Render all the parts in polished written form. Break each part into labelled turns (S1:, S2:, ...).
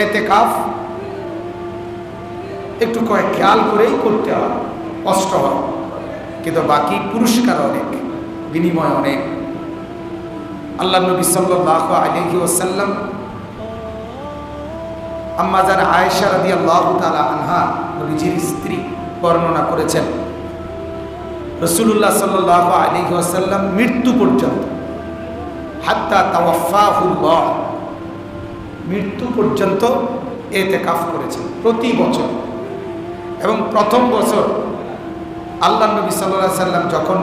S1: এতেকাফ একটু খেয়াল করেই করতে হয়, কষ্ট হয়, কিন্তু বাকি পুরস্কার অনেক, বিনিময় অনেক। আল্লাহ নবী সাল্লাল্লাহু আলাইহি ওয়াসাল্লাম আম্মা জান আয়েশা রাদিয়াল্লাহু তাআলা আনহা, নবীজির স্ত্রী, বর্ণনা করেছেন রাসূলুল্লাহ সাল্লাল্লাহু আলাইহি ওয়াসাল্লাম মৃত্যু পর্যন্ত, হাত্তা তাওয়াফাহুল্লাহ, মৃত্যু পর্যন্ত এতেকাফ করেছেন প্রতি বছর। এবং প্রথম বছর আল্লাহ নবী সাল্লাল্লাহু আলাইহি ওয়াসাল্লাম যখন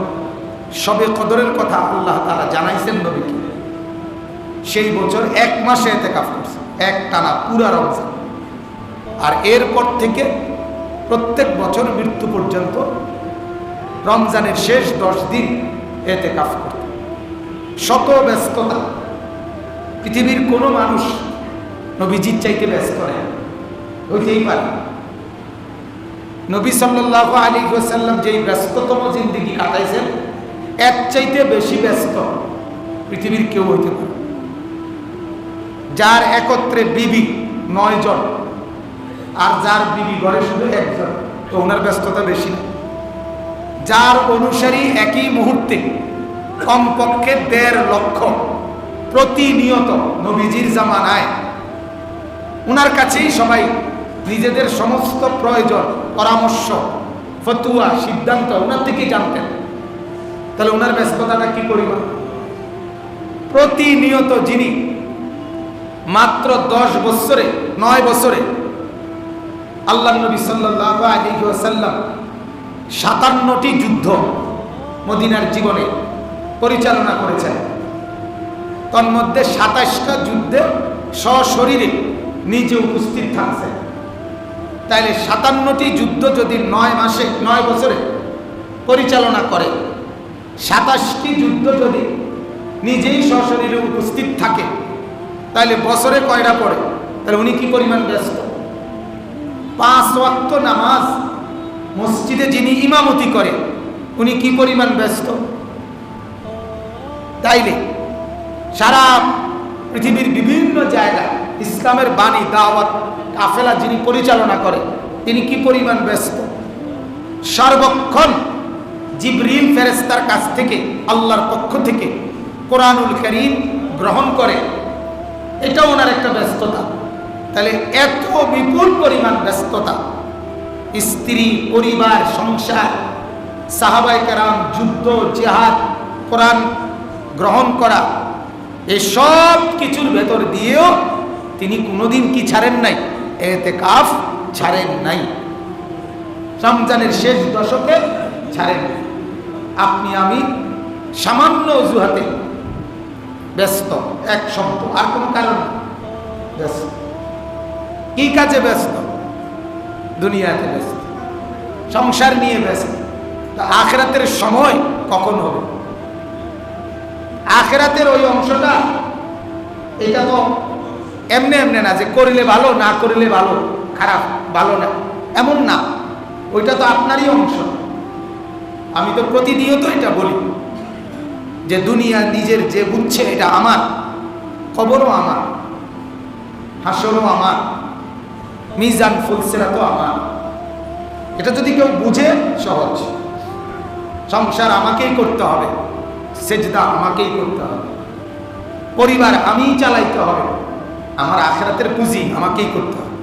S1: শবে কদরের কথা আল্লাহ তাআলা জানাইছেন নবীকে, সেই বছর 1 মাসে এতেকাফ করছেন, এক টানা পুরা রমজান। আর এরপর থেকে প্রত্যেক বছর মৃত্যু পর্যন্ত রমজানের শেষ 10 দিন এতেকাফ করতেন। শত ব্যস্ততা, পৃথিবীর কোনো মানুষ নবীজির চাইতে ব্যস্ত নেই, হইতেই পারে। নবী সাল্লাল্লাহু আলাইহি ওয়াসাল্লাম যেই ব্যস্ততম জিন্দেগি কাটাইছেন, এর চাইতে বেশি ব্যস্ত পৃথিবীর কেউ হইতে পারে। যার একত্রে বিবি 9 জন, আর যার বিবি ঘরে শুধু 1 জন, তো ওনার ব্যস্ততা বেশি না। যার অনুসারী একই মুহূর্তে কমপক্ষে 1.5 লক্ষ প্রতিনিয়ত নবীজির জামানায়, ওনার কাছেই সবাই নিজেদের সমস্ত প্রয়োজন, পরামর্শ, ফতুয়া, সিদ্ধান্ত ওনার থেকেই জানতেন। তাহলে ওনার ব্যস্ততাটা কি পরিমাণ? প্রতিনিয়ত যিনি মাত্র 9 বছরে আল্লাহ নবী সাল্লাল্লাহু আলাইহি ওয়াসাল্লাম 57টি যুদ্ধ মদিনার জীবনে পরিচালনা করেছেন। তন্মধ্যে 27টা যুদ্ধে সশরীরে নিজে উপস্থিত থাকছেন। তাইলে 57টি যুদ্ধ যদি 9 বছরে পরিচালনা করে, 27টি যুদ্ধ যদি নিজেই সশরীরে উপস্থিত থাকে, তাহলে বছরে কয়টা পড়ে? তাহলে উনি কি পরিমাণ ব্যস্ত? 5 ওয়াক্ত নামাজ মসজিদে যিনি ইমামতি করে, উনি কি পরিমাণ ব্যস্ত? তাইলে সারা পৃথিবীর বিভিন্ন জায়গায় ইসলামের বাণী, দাওয়াত, কাফেলা যিনি পরিচালনা করে, তিনি কি পরিমাণ ব্যস্ত? সর্বক্ষণ জিবরিল ফেরেশতার কাছ থেকে, আল্লাহর পক্ষ থেকে কোরআনুল কারীম গ্রহণ করে, এটাও ওনার একটা ব্যস্ততা। তাহলে এত বিপুল পরিমাণ ব্যস্ততা, স্ত্রী, পরিবার, সংসার, সাহাবায়ে কেরাম, যুদ্ধ, জিহাদ, কোরআন গ্রহণ করা, এই সব কিছুর ভেতর দিয়েও তিনি কোনোদিন কি ছাড়েন নাই? এতেকাফ ছাড়েন নাই। রমজানের শেষ দশকে ছাড়েন। আপনি আমি সামান্য অজুহাতে ব্যস্ত, এক শব্দ, আর কোন কারণ ব্যস্ত। কি কাজে ব্যস্ত? দুনিয়াতে ব্যস্ত, সংসার নিয়ে ব্যস্ত। তা আখিরাতের সময় কখন হবে? আখিরাতের ওই অংশটা, এটা তো এমনি না যে করিলে ভালো, না করিলে ভালো, খারাপ, ভালো না, এমন না। ওইটা তো আপনারই অংশ। আমি তো প্রতিনিয়ত এটা বলি যে দুনিয়া নিজের যে বুঝছে এটা আমার, খবরও আমার, হাসরও আমার, মিজান ফুলসিরাতও আমার। এটা যদি কেউ বুঝে, সহজ। সংসার আমাকেই করতে হবে, সেজদা আমাকেই করতে হবে, পরিবার আমিই চালাইতে হবে, আমার আখিরাতের পুঁজি আমাকেই করতে হবে।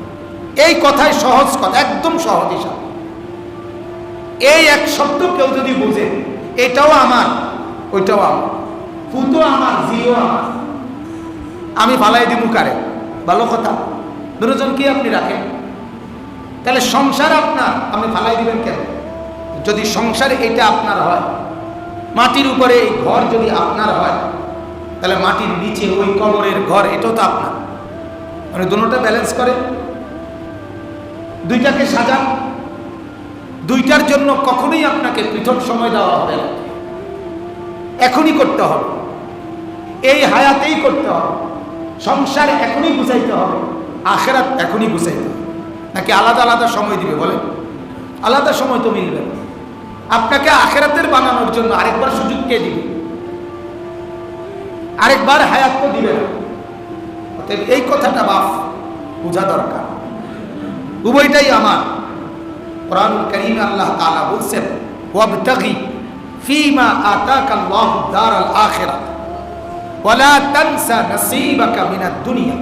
S1: এই কথাই সহজ কথা, একদম সহজ হিসাব। এই এক শব্দ কেউ যদি বুঝে, এটাও আমার, ওইটাও আমার, ফুতো আমার, জিও আমার, আমি ভালাই দিব কারে? ভালো কথা। দুজন কি আপনি রাখেন? তাহলে সংসার আপনার, আপনি ফালাই দিবেন কেন? যদি সংসার এটা আপনার হয়, মাটির উপরে এই ঘর যদি আপনার হয়, তাহলে মাটির নিচে ওই কবরের ঘর, এটাও তো আপনার। মানে দুটোটা ব্যালেন্স করে, দুইটাকে সাজান। দুইটার জন্য কখনোই আপনাকে পৃথক সময় দেওয়া হবে না, এখনই করতে হবে, এই হায়াতেই করতে হবে। সংসার এখনই বুঝাইতে হবে, আখিরাত এখনই বুঝাইতে হবে। নাকি আলাদা আলাদা সময় দিবে? বলে আলাদা সময় তো মিলবে না। আপনাকে আখিরাতের বানানোর জন্য আরেকবার সুযোগ কে দিবে? আরেকবার হায়াত তো দিবে না। অতএব এই কথাটা বাফ, বোঝা দরকার, উভয়টাই আমার। কুরআনুল কারীমে আল্লাহ তাআলা বলছেন, ওয়াবতাগি ফীমা আতাকাল্লাহু দারাল আখিরাহ ওয়ালা তানসা নসীবাকা মিনাদ দুনিয়া।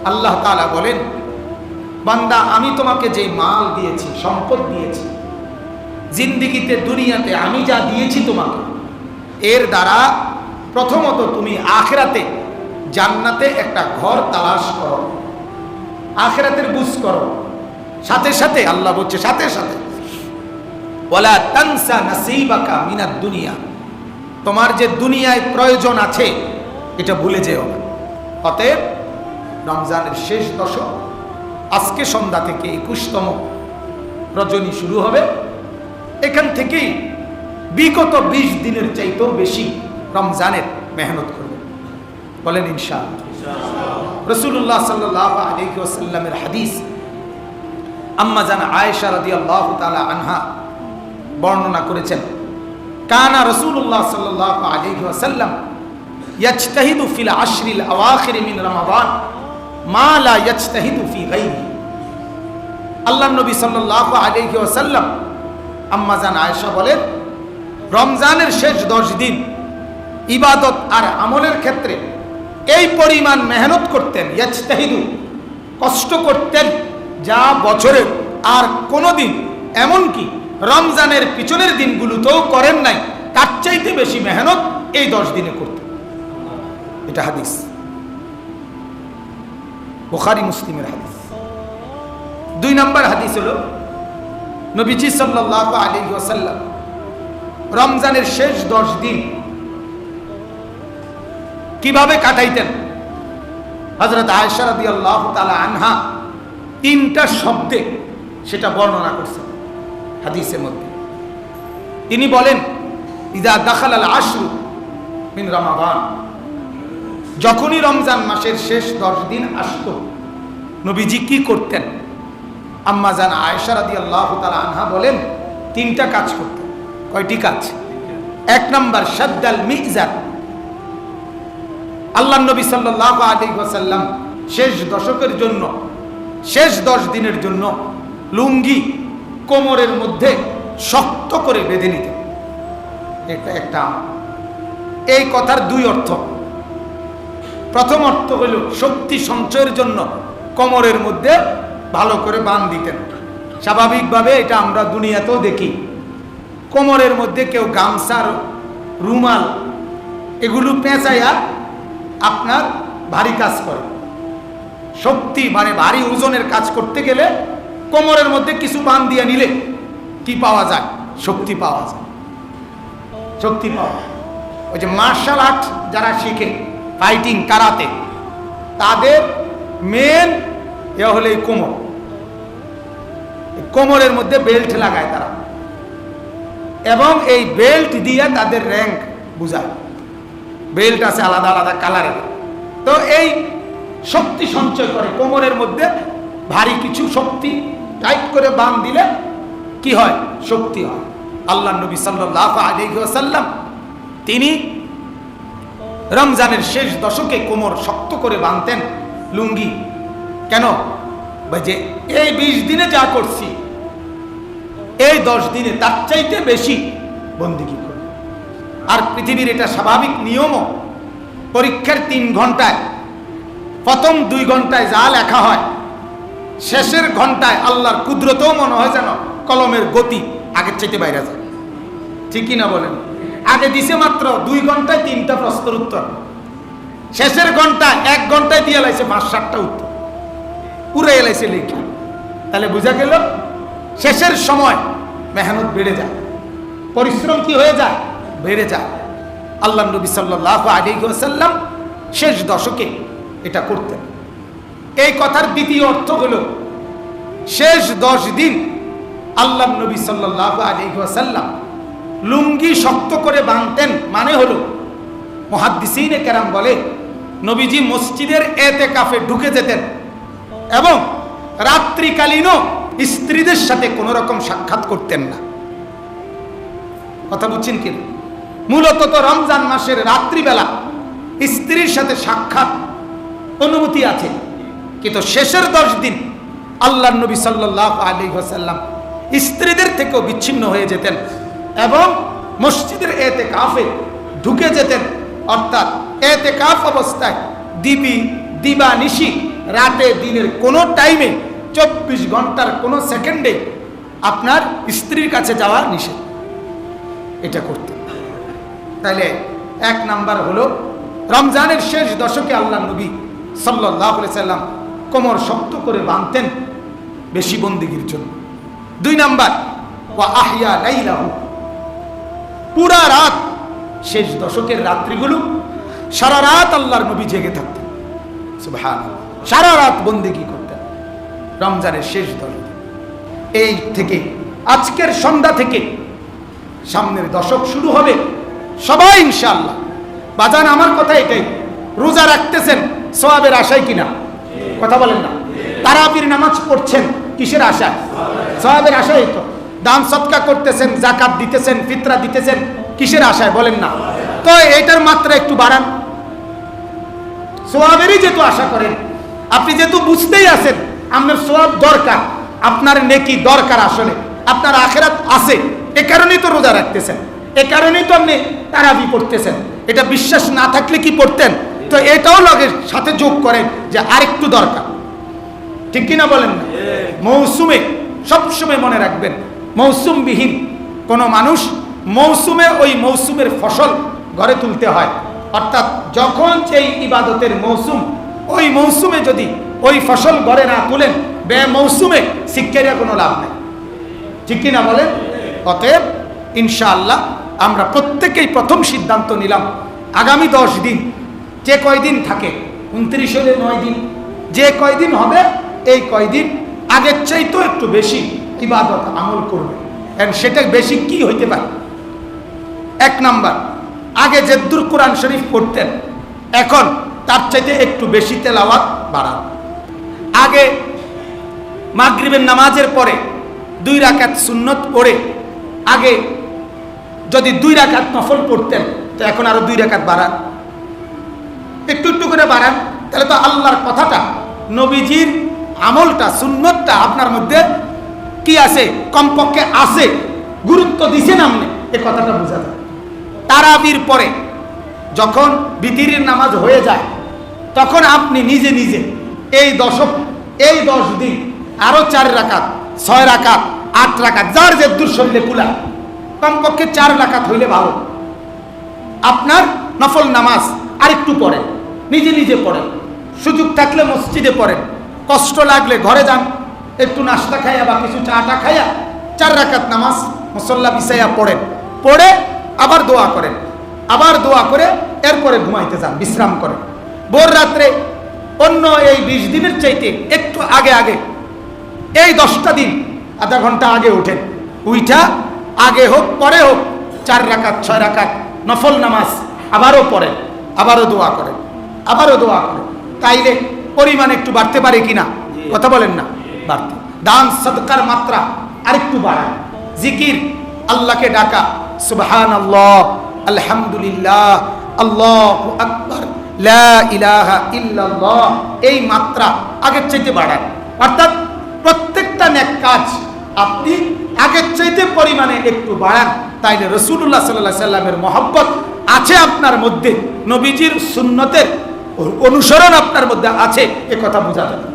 S1: আল্লাহ তাআলা বলেন, বান্দা আমি তোমাকে যে মাল দিয়েছি, সম্পদ দিয়েছি, জিন্দেগিতে দুনিয়াতে আমি যা দিয়েছি তোমাকে, এর দ্বারা প্রথমত তুমি আখিরাতে জান্নাতে একটা ঘর তালাশ করো, আখিরাতের বুঝ করো। সাথে সাথে আল্লাহ বলছে, সাথে সাথে ওয়ালা তানসা নসীবাকা মিনাদ দুনিয়া, তোমার যে দুনিয়ায় প্রয়োজন আছে এটা ভুলে যেও না। অতএব রমজানের শেষ দশক, আজকে সন্ধ্যা থেকে 21তম রজনী শুরু হবে। এখান থেকেই বিগত 20 দিনের চাইতেও বেশি রমজানের মেহনত করবে, বলেন ইনশাআল্লাহ। রাসূলুল্লাহ সাল্লাল্লাহু আলাইহি ওয়াসাল্লামের হাদিস, আম্মা জানা আয়েশা রাদিয়াল্লাহু তাআলা আনহা বর্ণনা করেছেন, কানা রাসূলুল্লাহ সাল্লাল্লাহু আলাইহি ওয়াসাল্লাম ইয়াজতাহিদু ফিল আশরিল আওয়াখির মিন রমাদান মা লা ইয়াজতাহিদু ফি গায়রি। আল্লাহর নবী সাল্লাল্লাহু আলাইহি ওয়াসাল্লাম, আম্মা জান আয়েশা বলেন, রমজানের শেষ 10 দিন ইবাদত আর আমলের ক্ষেত্রে এই পরিমাণ মেহনত করতেন, ইয়াজতাহিদু কষ্ট করতেন, যা বছরে আর কোনোদিন, এমনকি রমজানের পিছনের দিনগুলোতেও করেন নাই, তার চাইতে বেশি মেহনত এই 10 দিনে করতেন। এটা হাদিস, বুখারী মুসলিমের হাদিস। 2 নম্বর হাদিস হলো, নবীজি সাল্লাল্লাহু আলাইহি ওয়াসাল্লাম রমজানের শেষ 10 দিন কিভাবে কাটাইতেন। হযরত আয়েশা রাদিয়াল্লাহু তাআলা আনহা 3টা শব্দে সেটা বর্ণনা করছেন হাদিসের মধ্যে। তিনি বলেন, ইযা দাখালাল আশরু মিন রমাদান, যখনই রমজান মাসের শেষ 10 দিন আসতো নবীজি কি করতেন। আম্মা জান আয়েশা রাদিয়াল্লাহু তাআলা আনহা বলেন, 3টা কাজ করতেন। কয়টি কাজ? 1 নাম্বার, শাদ্দাল মিজার। আল্লাহ নবী সাল্লাল্লাহু আলাইহি ওয়াসাল্লাম শেষ দশকের জন্য, শেষ 10 দিনের জন্য লুঙ্গি কোমরের মধ্যে শক্ত করে বেঁধে নিতেন। এটা একটা, এই কথার 2 অর্থ। প্রথম অর্থ হলো শক্তি সঞ্চয়ের জন্য কোমরের মধ্যে ভালো করে বাঁধ দিতেন। স্বাভাবিকভাবে এটা আমরা দুনিয়াতেও দেখি, কোমরের মধ্যে কেউ গামছার, রুমাল এগুলো পেঁচাইয়া আপনার ভারী কাজ করে। শক্তি মানে ভারী ওজনের কাজ করতে গেলে কোমরের মধ্যে কিছু বাঁধ দিয়ে নিলে কি পাওয়া যায়? শক্তি পাওয়া যায়, শক্তি পাওয়া। ওই যে মার্শাল আর্ট যারা শিখে, ফাইটিং, কারাতে, তাদের মেন এ হলো এই কোমর। কোমরের মধ্যে বেল্ট লাগায় তারা, এবং এই বেল্ট দিয়ে তাদের র্যাঙ্ক বুঝায়। বেল্ট আছে আলাদা আলাদা কালারের। তো এই শক্তি সঞ্চয় করে কোমরের মধ্যে ভারী কিছু শক্তি টাইট করে বাঁধ দিলে কি হয়? শক্তি হয়। আল্লাহ নবী সাল্লাল্লাহু আলাইহি ওয়াসাল্লাম তিনি রমজানের শেষ দশকে কোমর শক্ত করে বাঁধতেন লুঙ্গি। কেন? যে এই 20 দিনে যা করছি, এই 10 দিনে তার চাইতে বেশি বন্দেগী করব। আর পৃথিবীর এটা স্বাভাবিক নিয়মও, পরীক্ষার 3 ঘন্টায় প্রথম 2 ঘন্টায় যা লেখা হয়, শেষের ঘন্টায় আল্লাহর কুদরতও মনে হয় যেন কলমের গতি আগের চাইতে বাইরে যায়। ঠিকই না বলেন? আগে দিছে মাত্র 2 ঘন্টায় 3টা প্রশ্নের উত্তর, শেষের ঘন্টায় 1 ঘন্টায় দিয়ে লাইছে 5-7টা উত্তর, পুরো এলাইছে লিখে। তাহলে বোঝা গেল শেষের সময় মেহনত বেড়ে যায়, পরিশ্রম কি হয়ে যায়? বেড়ে যায়। আল্লাহ নবী সাল্লাল্লাহু আলাইহি ওয়াসাল্লাম শেষ দশকে এটা করতেন। এই কথার দ্বিতীয় অর্থ হলো, শেষ 10 দিন আল্লাহ নবী সাল্লাল্লাহু আলাইহি ওয়াসাল্লাম লুঙ্গি শক্ত করে বাঁধতেন। মানে হলো, মুহাদ্দিসিনে কেরাম বলে, নবীজি মসজিদের এতেকাফে ঢুকে যেতেন এবং রাত্রিকালীনও স্ত্রীদের সাথে কোনো রকম সাক্ষাৎ করতেন না। কথা বুঝছেন কি? মূলত তো রমজান মাসের রাত্রিবেলা স্ত্রীর সাথে সাক্ষাৎ অনুমতি আছে, কিন্তু শেষের 10 দিন আল্লাহর নবী সাল্লাল্লাহু আলাইহি ওয়াসাল্লাম স্ত্রীদের থেকেও বিচ্ছিন্ন হয়ে যেতেন এবং মসজিদের ইতিকাফে ঢুকে যেতেন। অর্থাৎ ইতিকাফ অবস্থায় দিবানিশি রাতে দিনের কোনো টাইমে 24 ঘন্টার কোনো সেকেন্ডে আপনার স্ত্রীর কাছে যাওয়া নিষেধ। এটা করতেন। তাহলে 1 নাম্বার হলো রমজানের শেষ দশকে আল্লাহর নবী সাল্লাল্লাহু আলাইহি সাল্লাম কোমর শক্ত করে বাঁধতেন বেশি বন্দেগীর জন্য। 2 নাম্বার ওয়া আহইয়া লাইলাহু, পুরা রাত শেষ দশকের রাত্রিগুলো সারা রাত আল্লাহর নবী জেগে থাকতেন। সুবহানাল্লাহ, সারা রাত বন্দেগী করতেন রমজানের শেষ দশকে। এই থেকে আজকের সন্ধ্যা থেকে সামনের দশক শুরু হবে, সবাই ইনশাআল্লাহ বাজান আমার কথা এটাই, রোজা রাখতেছেন সওয়াবের আশায় কিনা? কথা বলেন না। তারাবির নামাজ পড়ছেন কিসের আশায়? সওয়াবের আশায়। তো দান সদকা করতেছেন, যাকাত দিতেছেন, ফিতরা দিতেছেন কিসের আশায়? বলেন না। তো এটার মাত্রা একটু বাড়ান, সওয়াবেরই যেহেতু আশা করেন, আপনি যেহেতু বুঝতেই আছেন আপনার সওয়াব দরকার, আপনার নেকি দরকার, আসলে আপনার আখিরাত আছে, এ কারণেই তো রোজা রাখতেছেন, এ কারণেই তো আপনি তারাবি পড়তেছেন। এটা বিশ্বাস না থাকলে কি পড়তেন? তো এটাও লগের সাথে যোগ করেন যে আরেকটু দরকার, ঠিক কিনা বলেন না? মৌসুমে সবসময় মনে রাখবেন, মৌসুমবিহীন কোন মানুষ মৌসুমে ওই মৌসুমের ফসল ঘরে তুলতে হয়। অর্থাৎ যখন যেই ইবাদতের মৌসুম, ওই মৌসুমে যদি ওই ফসল ঘরে না তুলেন, বে মৌসুমে শিক্ষার কোনো লাভ নেই, ঠিক কিনা বলেন? অতএব ইনশাআল্লাহ আমরা প্রত্যেকেই প্রথম সিদ্ধান্ত নিলাম, আগামী 10 দিন যে কয়দিন থাকে, 29 হলে 9 দিন, যে কয়দিন হবে এই কয়দিন আগের চাইতেও একটু বেশি ইবাদত আমল করবে। সেটা বেশি কি হইতে পারে? 1 নাম্বার, আগে যেদ্দুর কোরআন শরীফ পড়তেন এখন তার চাইতে একটু বেশি তেলাওয়াত বাড়ান। আগে মাগরিবের নামাজের পরে 2 রাকাত সুন্নত পড়ে আগে যদি 2 রাকাত নফল পড়তেন, তো এখন আরো 2 রাকাত বাড়ান, একটু একটু করে বাড়ান। তাহলে তো আল্লাহর কথাটা, নবীজির আমলটা, সুন্নতটা আপনার মধ্যে কি আছে? কমপক্ষে আছে, গুরুত্ব দিছেন আপনি, এই কথাটা বোঝা যায়। তারাবির পরে যখন বিতিরের নামাজ হয়ে যায়, তখন আপনি নিজে নিজে এই 10 দিন আরো 4 রাকাত, 6 রাকাত, 8 রাকাত, যার যে দূর শরীরে কুলা, কমপক্ষে 4 রাকাত হইলে ভালো। আপনার নফল নামাজ আরেকটু পড়েন, নিজে নিজে পড়েন, সুযোগ থাকলে মসজিদে পড়েন, কষ্ট লাগলে ঘরে যান, একটু নাস্তা খাইয়া বা কিছু চাটা খাইয়া 4 রাকাত নামাজ মুসল্লা বিছাইয়া পড়েন, পড়ে আবার দোয়া করেন, আবার দোয়া করে এরপরে ঘুমাইতে যান, বিশ্রাম করেন। ভোর রাত্রে অন্য এই 20 দিনের চাইতে একটু আগে আগে এই 10টা দিন আধা ঘন্টা আগে ওঠেন, উইঠা আগে হোক পরে হোক 4 রাকাত 6 রাকাত নফল নামাজ আবারও পড়েন, আবারও দোয়া করেন, আবারও দোয়া করেন। তাইলে পরিমাণ একটু বাড়তে পারে কিনা? কথা বলেন না? বাড়তে। দান সদকার মাত্রা আরেকটু বাড়ায়, জিকির, আল্লাহকে ডাকা, সুবহানাল্লাহ, আলহামদুলিল্লাহ, আল্লাহু আকবার, লা ইলাহা ইল্লাল্লাহ, এই মাত্রা আগের চাইতে বাড়ান। অর্থাৎ প্রত্যেকটা নেক কাজ আপনি আগের চাইতে পরিমাণে একটু বাড়ান, তাইলে রাসূলুল্লাহ সাল্লাল্লাহু আলাইহি সাল্লামের মহব্বত আছে আপনার মধ্যে, নবীজির সুন্নতের অনুসরণ আপনার মধ্যে আছে, এ কথা বোঝা যাবে।